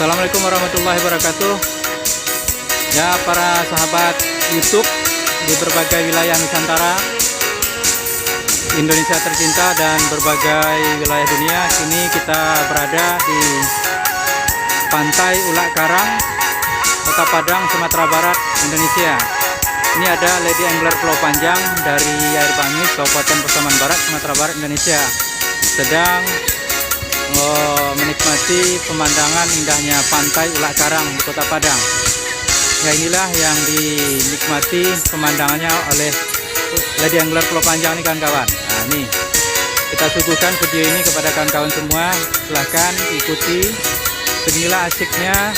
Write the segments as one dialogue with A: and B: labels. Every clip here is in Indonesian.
A: Assalamualaikum warahmatullahi wabarakatuh. Ya, para sahabat YouTube di berbagai wilayah Nusantara, Indonesia tercinta dan berbagai wilayah dunia. Kini kita berada di Pantai Ulak Karang, Kota Padang, Sumatera Barat, Indonesia. Ini ada Lady Angler Pulau Panjang dari Air Bangis, Kabupaten Pasaman Barat, Sumatera Barat, Indonesia, sedang menikmati pemandangan indahnya Pantai Ulak Karang di Kota Padang. Ya, inilah yang dinikmati pemandangannya oleh Lady Angler Pulau Panjang ini, kawan-kawan. Nah, ini kita suguhkan video ini kepada kawan-kawan semua. Silahkan ikuti. Beginilah asiknya,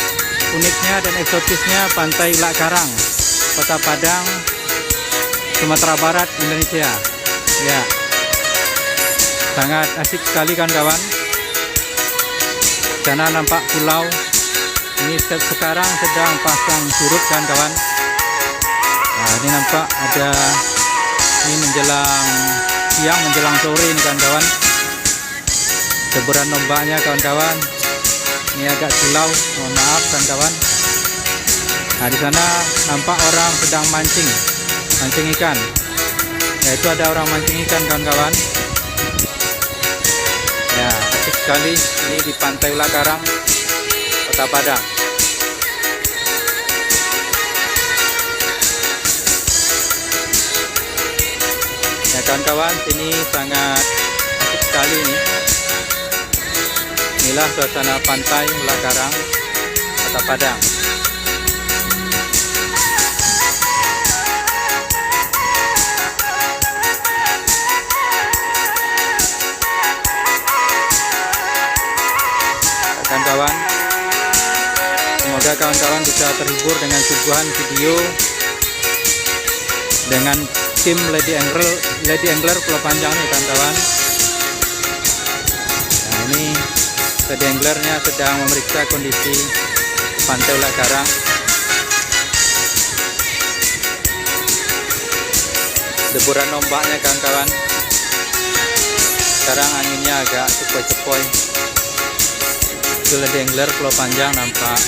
A: uniknya dan eksotisnya Pantai Ulak Karang, Kota Padang, Sumatera Barat, Indonesia. Ya, sangat asik sekali, kawan-kawan. Sana nampak pulau. Ini sekarang sedang pasang surut, kawan-kawan. Nah, ini nampak ada, ini menjelang siang menjelang sore ini, kawan-kawan. Deburan ombaknya, kawan-kawan. Ini agak silau, mohon maaf, kawan-kawan. Nah, di sana nampak orang sedang mancing ikan. Yaitu ada orang mancing ikan, kawan-kawan. Ya, asik sekali ini di Pantai Ulak Karang, Kota Padang. Ya, kawan-kawan, sini sangat asik sekali ini. Inilah suasana Pantai Ulak Karang, Kota Padang. Kawan-kawan, semoga kawan-kawan bisa terhibur dengan suguhan video dengan tim Lady Angler Pulau Panjang nih, kawan-kawan. Nah, ini Lady Anglernya sedang memeriksa kondisi Pantai Ulak Karang. Deburan ombaknya, kawan-kawan. Sekarang anginnya agak sepoi-sepoi. Lady Angler Pulau Panjang nampak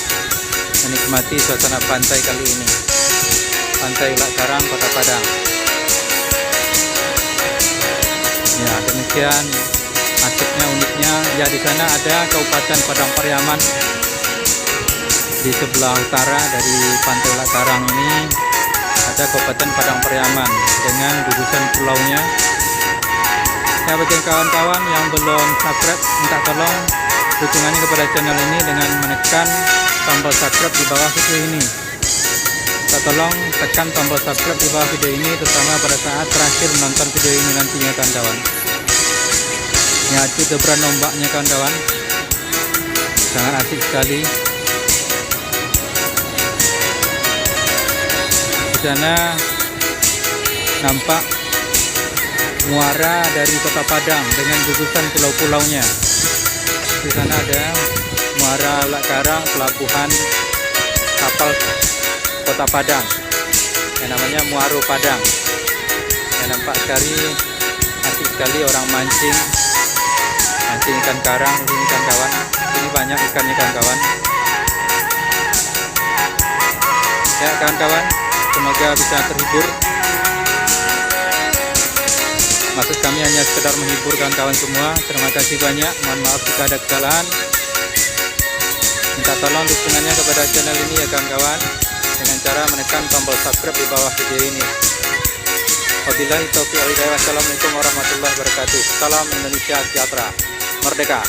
A: menikmati suasana pantai kali ini. Pantai Ulak Karang, Kota Padang. Ya, demikian asiknya, uniknya. Ya, di sana ada Kabupaten Padang Pariaman di sebelah utara dari Pantai Ulak Karang ini. Ada Kabupaten Padang Pariaman dengan gugusan pulaunya. Ya, bagi kawan-kawan yang belum subscribe, minta tolong dukungannya kepada channel ini dengan menekan tombol subscribe di bawah video ini. Kita tolong tekan tombol subscribe di bawah video ini, terutama pada saat terakhir menonton video ini nantinya, kawan-kawan. Ya, itu deburan ombaknya, kawan-kawan. Sangat asik sekali. Di sana nampak muara dari Kota Padang dengan gugusan pulau-pulaunya. Di sana ada muara Ulak Karang, pelabuhan kapal Kota Padang yang namanya Muaro Padang. Yang nampak sekali asik sekali orang mancing ikan karang ini, kawan-kawan. Ini banyak ikannya, kawan-kawan. Ya, kawan-kawan, semoga bisa terhibur. Maksud kami hanya sekedar menghibur kawan-kawan semua. Terima kasih banyak. Mohon maaf jika ada kesalahan. Minta tolong dukungannya kepada channel ini, ya, kawan-kawan, dengan cara menekan tombol subscribe di bawah video ini. Wabillahi taufiq wal hidayah. Wassalamualaikum warahmatullahi wabarakatuh. Salam Indonesia sejahtera, merdeka.